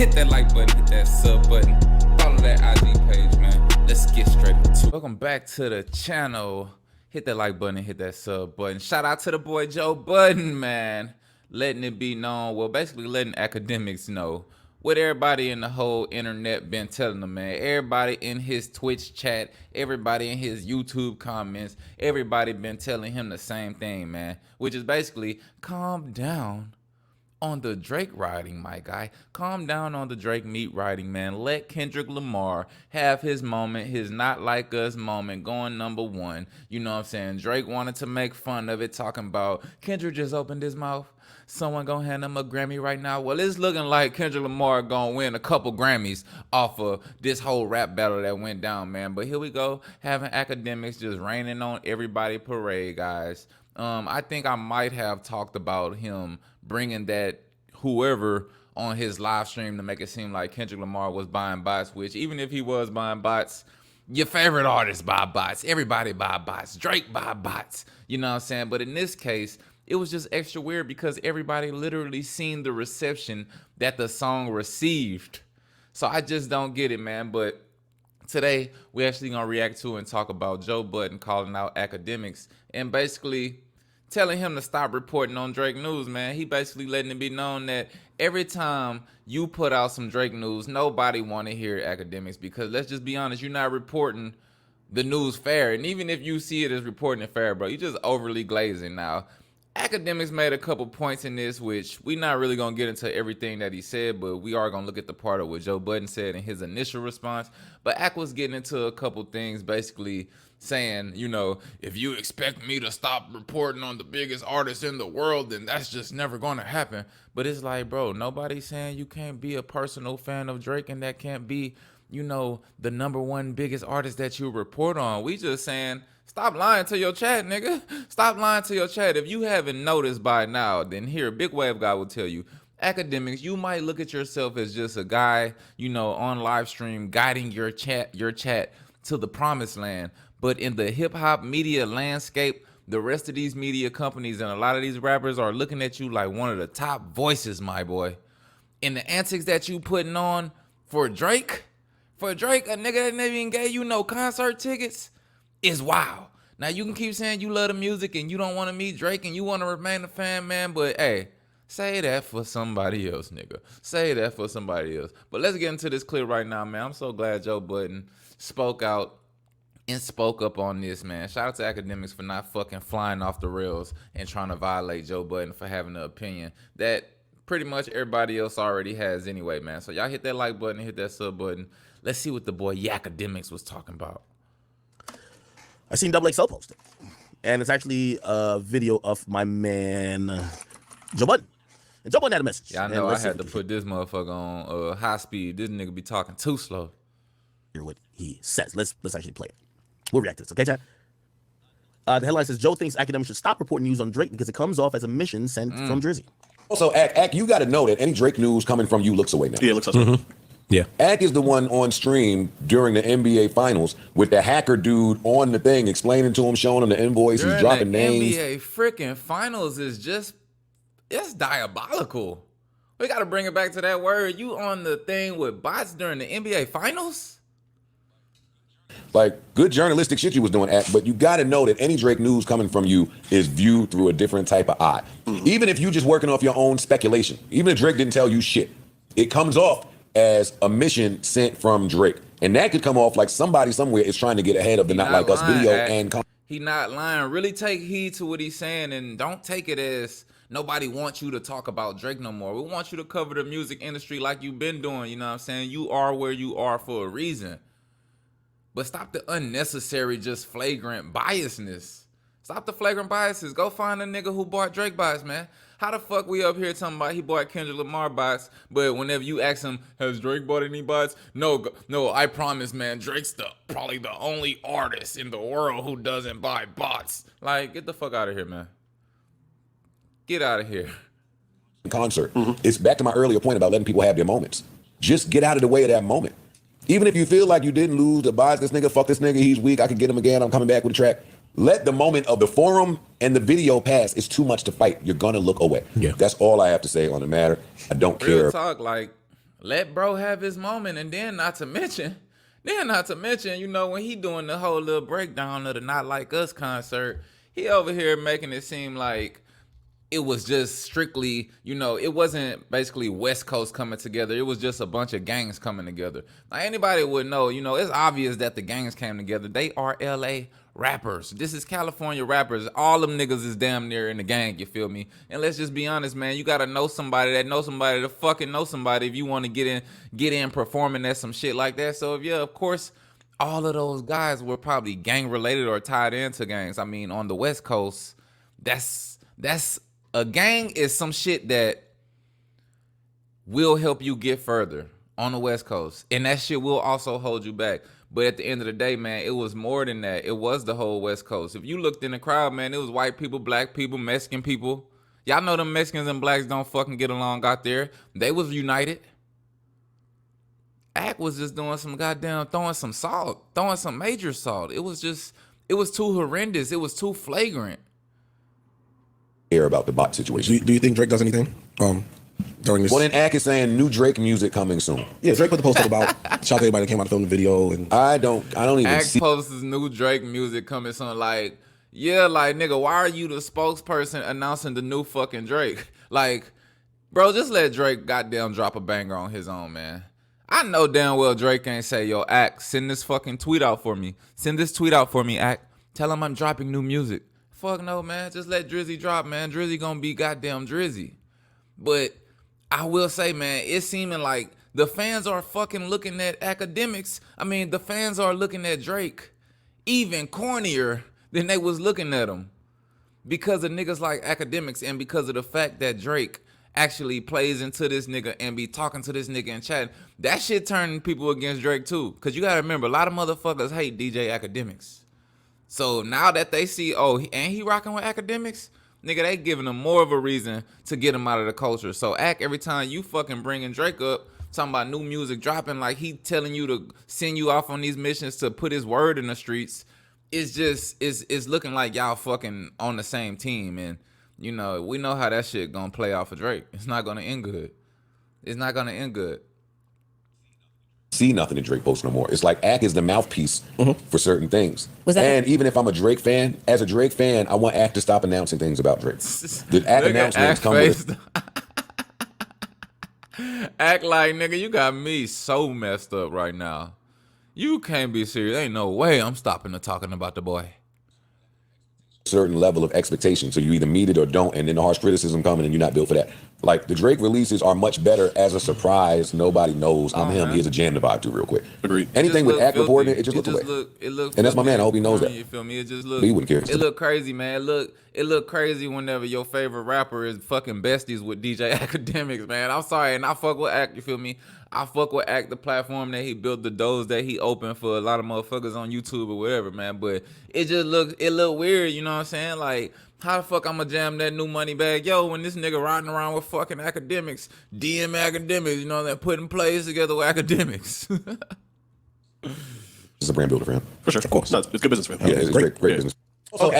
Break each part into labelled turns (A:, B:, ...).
A: hit that like button, hit that sub button, follow that IG page, man. Let's get straight into it. Welcome back to the channel. Hit that like button, hit that sub button. Shout out to the boy Joe Budden, man. Letting it be known, well, basically letting Akademiks know what everybody in the whole internet been telling them, man. Everybody in his Twitch chat, everybody in his YouTube comments, everybody been telling him the same thing, man. Which is basically, calm down on the Drake riding, my guy. Calm down on the Drake meat riding, man. Let Kendrick Lamar have his moment, his not like us moment, going #1. You know what I'm saying? Drake wanted to make fun of it, talking about Kendrick just opened his mouth. Someone gonna hand him a Grammy right now. Well, it's looking like Kendrick Lamar gonna win a couple Grammys off of this whole rap battle that went down, man. But here we go, having Akademiks just raining on everybody parade, guys. I think I might have talked about him bringing that whoever on his live stream to make it seem like Kendrick Lamar was buying bots, which even if he was buying bots, your favorite artists buy bots. Everybody buy bots. Drake buy bots. You know what I'm saying? But in this case, it was just extra weird because everybody literally seen the reception that the song received. So I just don't get it, man. But today, we're actually going to react to and talk about Joe Budden calling out Akademiks and basically telling him to stop reporting on Drake news, man. He basically letting it be known that every time you put out some Drake news, nobody want to hear Akademiks because let's just be honest, you're not reporting the news fair. And even if you see it as reporting it fair, bro, you're just overly glazing now. Akademiks made a couple points in this, which we're not really going to get into everything that he said, but we are going to look at the part of what Joe Budden said in his initial response. But Ak was getting into a couple things, basically saying, you know, if you expect me to stop reporting on the biggest artists in the world, then that's just never going to happen. But it's like, bro, nobody's saying you can't be a personal fan of Drake and that can't be, you know, the #1 biggest artist that you report on. We just saying, stop lying to your chat, nigga. Stop lying to your chat. If you haven't noticed by now, then here, Big Wave Guy will tell you, Akademiks, you might look at yourself as just a guy, you know, on live stream guiding your chat to the promised land. But in the hip hop media landscape, the rest of these media companies and a lot of these rappers are looking at you like one of the top voices, my boy. And the antics that you putting on for Drake, a nigga that never even gave you no concert tickets, is wild. Now you can keep saying you love the music and you don't want to meet Drake and you want to remain a fan, man, but hey, say that for somebody else, nigga. Say that for somebody else. But let's get into this clip right now, man. I'm so glad Joe Budden spoke out and spoke up on this, man. Shout out to Akademiks for not fucking flying off the rails and trying to violate Joe Budden for having an opinion that pretty much everybody else already has anyway, man. So y'all hit that like button, hit that sub button. Let's see what the boy Akademiks was talking about.
B: I seen XXL post it, and it's actually a video of my man Joe Budden. And Joe Budden had a message.
A: Yeah, I know. I had to put this motherfucker on high speed. This nigga be talking too slow.
B: Hear what he says. Let's actually play it. We'll react to this, okay, chat? The headline says Joe thinks Akademiks should stop reporting news on Drake because it comes off as a mission sent from Jersey.
C: Also, Ak, you got to know that any Drake news coming from you looks away now.
D: Yeah, it looks away. Yeah.
C: Ak is the one on stream during the NBA Finals with the hacker dude on the thing, explaining to him, showing him the invoice, he's dropping names.
A: NBA freaking Finals is just, it's diabolical. We got to bring it back to that word. You on the thing with bots during the NBA Finals?
C: Like, good journalistic shit you was doing, Ak, but you got to know that any Drake news coming from you is viewed through a different type of eye. Even if you just working off your own speculation, even if Drake didn't tell you shit, it comes off as a mission sent from Drake. And that could come off like somebody somewhere is trying to get ahead of the Not Like Us video and
A: he not lying. Really take heed to what he's saying and don't take it as nobody wants you to talk about Drake no more. We want you to cover the music industry like you've been doing, you know what I'm saying? You are where you are for a reason. But stop the unnecessary, just flagrant biasness. Stop the flagrant biases. Go find a nigga who bought Drake bots, man. How the fuck we up here talking about he bought Kendrick Lamar bots, but whenever you ask him, has Drake bought any bots? No, I promise, man, Drake's probably the only artist in the world who doesn't buy bots. Like, get the fuck out of here, man. Get out of here.
C: Concert. It's back to my earlier point about letting people have their moments. Just get out of the way of that moment. Even if you feel like you didn't lose the buys this nigga, fuck this nigga, he's weak, I can get him again, I'm coming back with a track. Let the moment of the forum and the video pass. It's too much to fight. You're gonna look away. Yeah. That's all I have to say on the matter. I don't care.
A: Real talk, like let bro have his moment, and then not to mention, you know, when he doing the whole little breakdown of the Not Like Us concert, he over here making it seem like it was just strictly, you know, it wasn't basically West Coast coming together. It was just a bunch of gangs coming together. Now, anybody would know, you know, it's obvious that the gangs came together. They are LA rappers. This is California rappers. All them niggas is damn near in the gang, you feel me? And let's just be honest, man. You got to know somebody that knows somebody to fucking know somebody if you want to get in performing at some shit like that. So, yeah, of course, all of those guys were probably gang related or tied into gangs. I mean, on the West Coast, that's a gang is some shit that will help you get further on the West Coast. And that shit will also hold you back. But at the end of the day, man, it was more than that. It was the whole West Coast. If you looked in the crowd, man, it was white people, black people, Mexican people. Y'all know them Mexicans and blacks don't fucking get along out there. They was united. Act was just doing some goddamn, throwing some major salt. It was too horrendous. It was too flagrant.
C: About the bot situation.
D: Do you think Drake does anything during this?
C: Well, then Ak is saying new Drake music coming soon.
D: Yeah, Drake put the post up about shout out to everybody that came out to film the video, and
C: I don't even
A: Ak
C: see.
A: posts his new Drake music coming soon. Like, yeah, like nigga, why are you the spokesperson announcing the new fucking Drake? Like, bro, just let Drake goddamn drop a banger on his own, man. I know damn well Drake ain't say, yo, Ak, send this fucking tweet out for me. Send this tweet out for me, Ak. Tell him I'm dropping new music. Fuck no, man. Just let Drizzy drop, man. Drizzy gonna be goddamn Drizzy. But I will say, man, it's seeming like the fans are fucking looking at Akademiks. I mean, the fans are looking at Drake even cornier than they was looking at him because of niggas like Akademiks and because of the fact that Drake actually plays into this nigga and be talking to this nigga and chatting. That shit turning people against Drake too. Because you gotta remember, a lot of motherfuckers hate DJ Akademiks. So now that they see, oh, and he rocking with Akademiks, nigga, they giving him more of a reason to get him out of the culture. So Ak, every time you fucking bringing Drake up, talking about new music dropping, like he telling you to send you off on these missions to put his word in the streets, it's looking like y'all fucking on the same team. And, you know, we know how that shit gonna play out for Drake. It's not gonna end good. It's not gonna end good.
C: See nothing in Drake post no more. It's like Ak is the mouthpiece for certain things. And even if I'm a Drake fan, as a Drake fan, I want Ak to stop announcing things about Drake. The Ak announcements come with
A: Act like, nigga, you got me so messed up right now. You can't be serious. Ain't no way I'm stopping to talking about the boy.
C: certain level of expectation. So you either meet it or don't, and then the harsh criticism coming and you're not built for that. Like the Drake releases are much better as a surprise. Nobody knows I'm him. Here's a jam to vibe to real quick.
D: Agreed.
C: Anything with Ak reporting it just looks away. And that's my man. I hope he knows that.
A: You feel me? It just
C: But he wouldn't care.
A: It look crazy, man. It look crazy whenever your favorite rapper is fucking besties with DJ Akademiks, man. I'm sorry, and I fuck with Ak. You feel me? I fuck with Ak, the platform that he built, the doors that he opened for a lot of motherfuckers on YouTube or whatever, man. But it look weird, you know what I'm saying? Like, how the fuck I'ma jam that new money bag? Yo, when this nigga riding around with fucking Akademiks, DM Akademiks, you know, that putting plays together with Akademiks.
C: It's a brand builder for him.
D: For sure, of course. No, it's good business for him.
C: Yeah, it's great business.
B: So,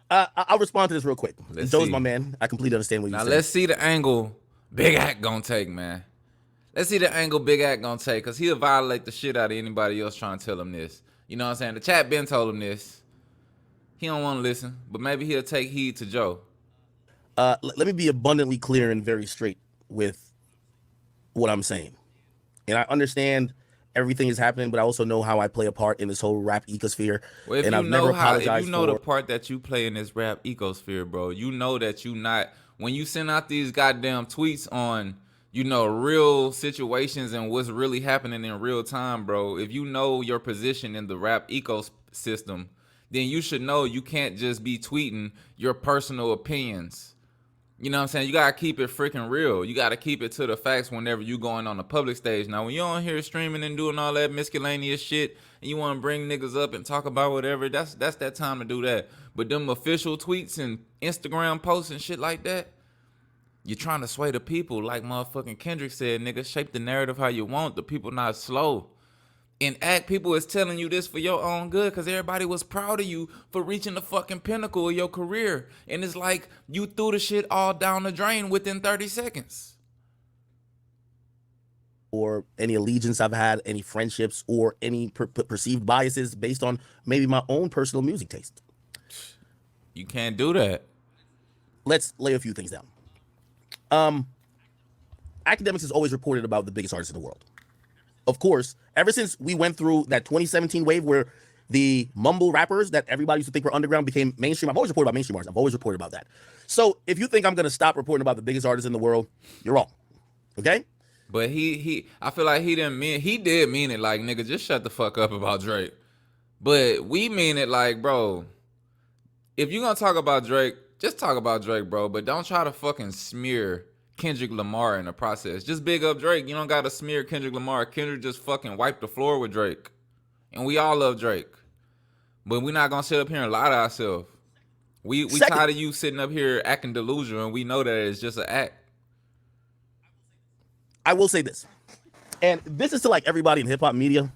B: I'll respond to this real quick.
A: Let's
B: Joe's
A: see.
B: my man. I completely understand what you're
A: Now
B: saying.
A: let's see the angle Big Ak gonna take, man. Let's see the angle Big Ak gonna take, cause he'll violate the shit out of anybody else trying to tell him this. You know what I'm saying? The chat been told him this. He don't want to listen, but maybe he'll take heed to Joe.
B: Let me be abundantly clear and very straight with what I'm saying. And I understand everything is happening, but I also know how I play a part in this whole rap ecosphere.
A: Well, if
B: and
A: you
B: I've
A: know
B: never
A: how, if
B: apologized
A: you know
B: for
A: the part that you play in this rap ecosphere, bro, you know that you not, when you send out these goddamn tweets on, you know, real situations and what's really happening in real time, bro, if you know your position in the rap ecosystem, then you should know you can't just be tweeting your personal opinions. You know what I'm saying? You got to keep it freaking real. You got to keep it to the facts whenever you going on the public stage. Now, when you're on here streaming and doing all that miscellaneous shit and you want to bring niggas up and talk about whatever, that's that time to do that. But them official tweets and Instagram posts and shit like that, you're trying to sway the people. Like motherfucking Kendrick said, nigga, shape the narrative how you want. The people not slow. And Ak, people is telling you this for your own good because everybody was proud of you for reaching the fucking pinnacle of your career. And it's like you threw the shit all down the drain within 30 seconds.
B: or any allegiance I've had, any friendships, or any perceived biases based on maybe my own personal music taste.
A: You can't do that.
B: Let's lay a few things down. Akademiks has always reported about the biggest artists in the world. Of course, ever since we went through that 2017 wave where the mumble rappers that everybody used to think were underground became mainstream, I've always reported about mainstream artists. I've always reported about that. So if you think I'm going to stop reporting about the biggest artists in the world, you're wrong. Okay?
A: But I feel like he did mean it like, nigga, just shut the fuck up about Drake. But we mean it like, bro, if you're going to talk about Drake, just talk about Drake, bro. But don't try to fucking smear Kendrick Lamar in the process. Just big up Drake. You don't got to smear Kendrick Lamar. Kendrick just fucking wiped the floor with Drake. And we all love Drake. But we're not going to sit up here and lie to ourselves. We tired of you sitting up here acting delusional, and we know that it's just an act.
B: I will say this, and this is to like everybody in hip-hop media,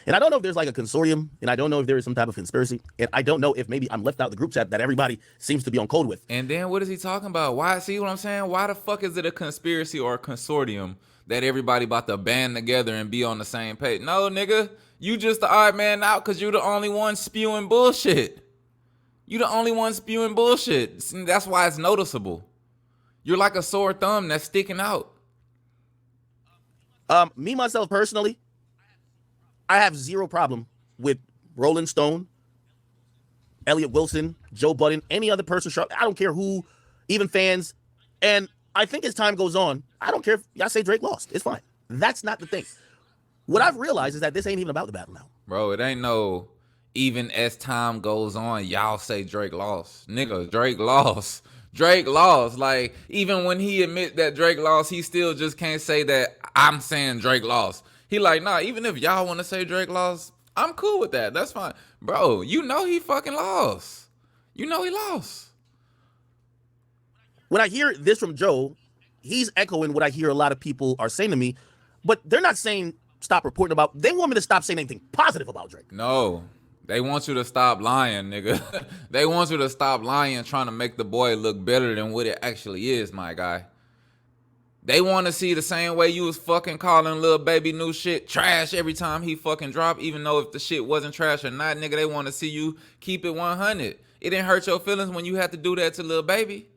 B: and I don't know if there's like a consortium, and I don't know if there is some type of conspiracy, and I don't know if maybe I'm left out the group chat that everybody seems to be on code with.
A: And then what is he talking about? Why? See what I'm saying? Why the fuck is it a conspiracy or a consortium that everybody about to band together and be on the same page? No, nigga, you just the odd man out because you the only one spewing bullshit. You the only one spewing bullshit. That's why it's noticeable. You're like a sore thumb that's sticking out.
B: Me, myself, personally, I have zero problem with Rolling Stone, Elliot Wilson, Joe Budden, any other person. I don't care who, even fans. And I think as time goes on, I don't care if y'all say Drake lost. It's fine. That's not the thing. What I've realized is that this ain't even about the battle now.
A: Bro, it ain't no even as time goes on, y'all say Drake lost. Nigga, Drake lost. Drake lost. Like, even when he admit that Drake lost, he still just can't say that I'm saying Drake lost. He like, nah, even if y'all want to say Drake lost, I'm cool with that. That's fine. Bro, you know he fucking lost. You know he lost.
B: When I hear this from Joe, he's echoing what I hear a lot of people are saying to me, but they're not saying stop reporting about. They want me to stop saying anything positive about Drake.
A: No. They want you to stop lying, nigga. They want you to stop lying, trying to make the boy look better than what it actually is, my guy. They want to see the same way you was fucking calling Lil Baby new shit trash every time he fucking drop, even though if the shit wasn't trash or not, nigga, they want to see you keep it 100. It didn't hurt your feelings when you had to do that to Lil Baby.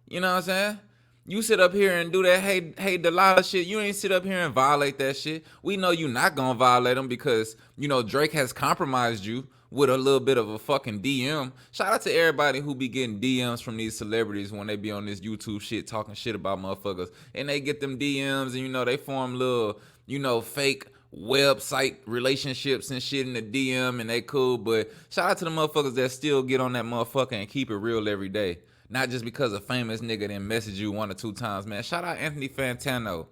A: You know what I'm saying? You sit up here and do that hey Delilah shit. You ain't sit up here and violate that shit. We know you not gonna violate them because, you know, Drake has compromised you with a little bit of a fucking DM. Shout out to everybody who be getting DMs from these celebrities when they be on this YouTube shit talking shit about motherfuckers. And they get them DMs and, you know, they form little, you know, fake website relationships and shit in the DM and they cool. But shout out to the motherfuckers that still get on that motherfucker and keep it real every day. Not just because a famous nigga didn't message you 1 or 2 times, man. Shout out Anthony Fantano.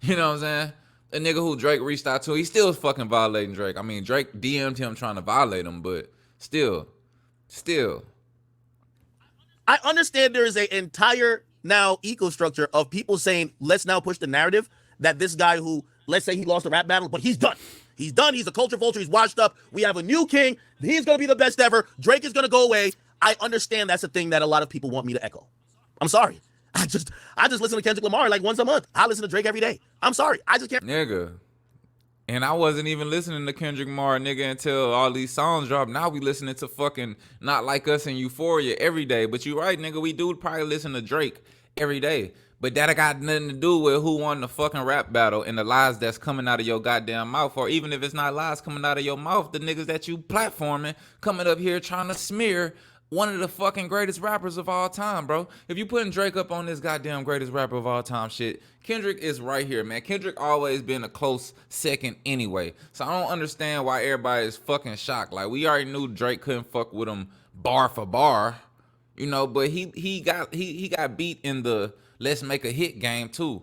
A: You know what I'm saying? A nigga who Drake reached out to, he still fucking violating Drake. I mean, Drake DM'd him trying to violate him, but still.
B: I understand there is an entire now eco structure of people saying, let's now push the narrative that this guy who, let's say he lost a rap battle, but he's done. He's done. He's a culture vulture. He's washed up. We have a new king. He's going to be the best ever. Drake is going to go away. I understand that's a thing that a lot of people want me to echo. I'm sorry. I just listen to Kendrick Lamar like once a month. I listen to Drake every day. I'm sorry. I just can't.
A: Nigga. And I wasn't even listening to Kendrick Lamar, nigga, until all these songs dropped. Now we listening to fucking Not Like Us and Euphoria every day. But you right, nigga. We do probably listen to Drake every day. But that got nothing to do with who won the fucking rap battle and the lies that's coming out of your goddamn mouth. Or even if it's not lies coming out of your mouth, the niggas that you platforming coming up here trying to smear one of the fucking greatest rappers of all time, bro. If you putting Drake up on this goddamn greatest rapper of all time shit, Kendrick is right here, man. Kendrick always been a close second anyway. So I don't understand why everybody is fucking shocked. Like, we already knew Drake couldn't fuck with him bar for bar, you know, but he got beat in the let's make a hit game too.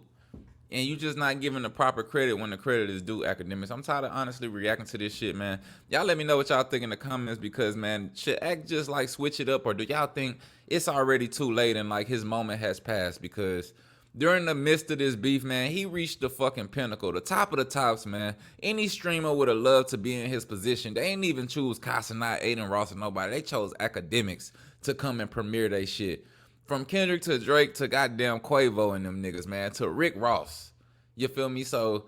A: And you just not giving the proper credit when the credit is due, Akademiks. I'm tired of honestly reacting to this shit, man. Y'all let me know what y'all think in the comments because, man, should act just like switch it up, or do y'all think it's already too late and like his moment has passed? Because during the midst of this beef, man, he reached the fucking pinnacle, the top of the tops, man. Any streamer would have loved to be in his position. They ain't even choose Casanat, Aiden Ross, or nobody. They chose Akademiks to come and premiere they shit. From Kendrick to Drake to goddamn Quavo and them niggas, man, to Rick Ross. You feel me? So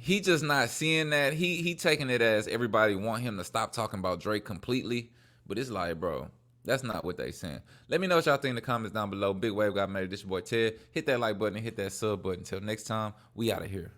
A: he just not seeing that. He taking it as everybody want him to stop talking about Drake completely. But it's like, bro, that's not what they saying. Let me know what y'all think in the comments down below. Big Wave got made. This your boy Ted. Hit that like button and hit that sub button. Until next time, we out of here.